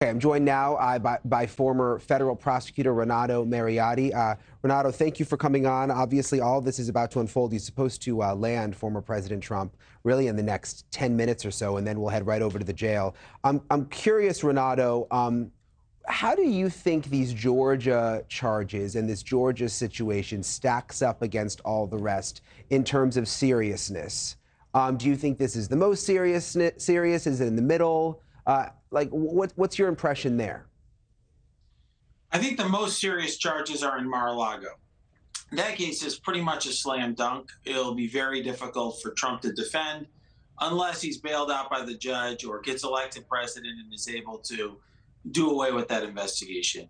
Okay, I'm joined now by former federal prosecutor Renato Mariotti. Renato, thank you for coming on. Obviously, all of this is about to unfold. He's supposed to land former President Trump really in the next 10 minutes or so, and then we'll head right over to the jail. I'm curious, Renato, how do you think these Georgia charges and this Georgia situation stacks up against all the rest in terms of seriousness? Do you think this is the most serious? Is it in the middle? What's your impression there? I think the most serious charges are in Mar-a-Lago. That case is pretty much a slam dunk. It'll be very difficult for Trump to defend unless he's bailed out by the judge or gets elected president and is able to do away with that investigation.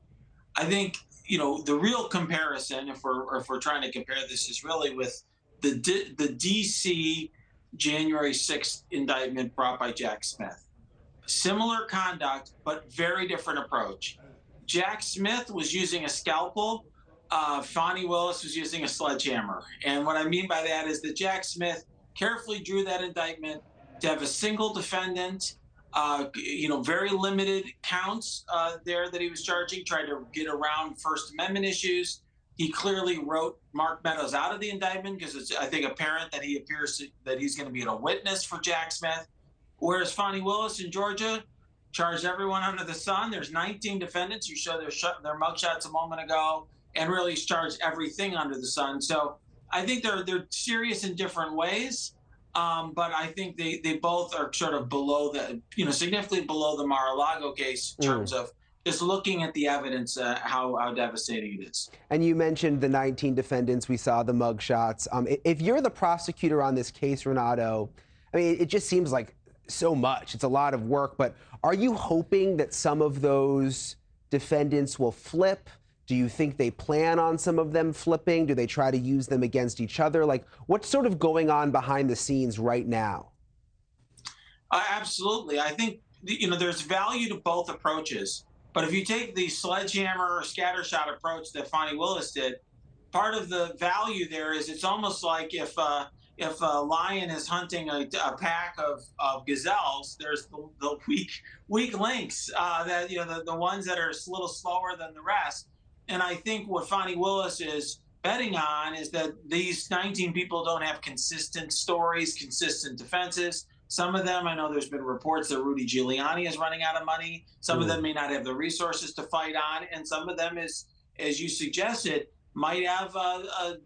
I think, the real comparison, if we're trying to compare this, is really with the D.C. January 6th indictment brought by Jack Smith. Similar conduct, but very different approach. Jack Smith was using a scalpel. Fani Willis was using a sledgehammer. And what I mean by that is that Jack Smith carefully drew that indictment to have a single defendant, very limited counts there that he was charging, tried to get around First Amendment issues. He clearly wrote Mark Meadows out of the indictment because it's, I think, apparent that that he's going to be a witness for Jack Smith. Whereas Fani Willis in Georgia charged everyone under the sun. There's 19 defendants. You showed their mugshots a moment ago, and really charged everything under the sun. So I think they're serious in different ways, but I think they both are sort of below significantly below the Mar-a-Lago case in terms of just looking at the evidence, how devastating it is. And you mentioned the 19 defendants. We saw the mugshots. If you're the prosecutor on this case, Renato, I mean, it just seems like so much. It's a lot of work, but are you hoping that some of those defendants will flip? Do you think they plan on some of them flipping? Do they try to use them against each other? Like, what's sort of going on behind the scenes right now? Absolutely. I think, there's value to both approaches. But if you take the sledgehammer or scattershot approach that Fani Willis did, part of the value there is it's almost like if a lion is hunting a pack of gazelles, there's the weak links, the ones that are a little slower than the rest. And I think what Fani Willis is betting on is that these 19 people don't have consistent stories, consistent defenses. Some of them, I know there's been reports that Rudy Giuliani is running out of money. Some of them may not have the resources to fight on. And some of them, as you suggested, might have a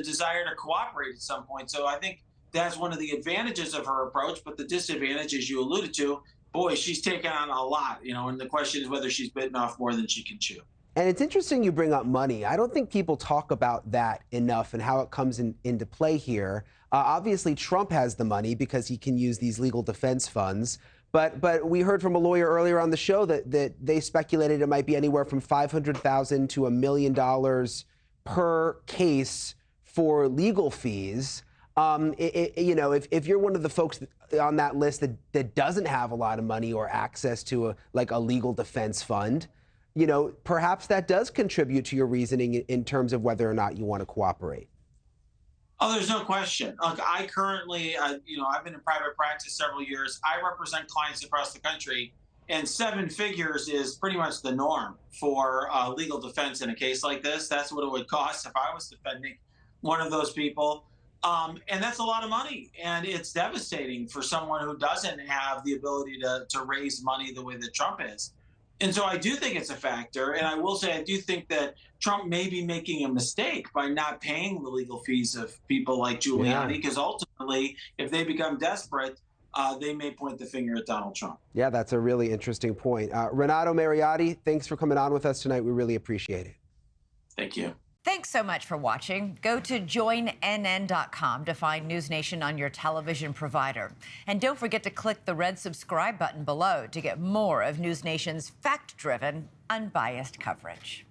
desire to cooperate at some point. So I think that's one of the advantages of her approach. But the disadvantage, as you alluded to, boy, she's taken on a lot, and the question is whether she's bitten off more than she can chew. And it's interesting you bring up money. I don't think people talk about that enough and how it comes into play here. Obviously, Trump has the money because he can use these legal defense funds. But we heard from a lawyer earlier on the show that they speculated it might be anywhere from $500,000 to $1 million per case for legal fees. If you're one of the folks on that list that doesn't have a lot of money or access to a legal defense fund, perhaps that does contribute to your reasoning in terms of whether or not you want to cooperate. Oh, there's no question. Look, I currently, I've been in private practice several years. I represent clients across the country, and 7 figures is pretty much the norm for legal defense in a case like this. That's what it would cost if I was defending one of those people. And that's a lot of money. And it's devastating for someone who doesn't have the ability to raise money the way that Trump is. And so I do think it's a factor. And I will say I do think that Trump may be making a mistake by not paying the legal fees of people like Giuliani, because ultimately, if they become desperate, they may point the finger at Donald Trump. Yeah, that's a really interesting point. Renato Mariotti, thanks for coming on with us tonight. We really appreciate it. Thank you. Thanks so much for watching. Go to joinnn.com to find NewsNation on your television provider. And don't forget to click the red subscribe button below to get more of NewsNation's fact-driven, unbiased coverage.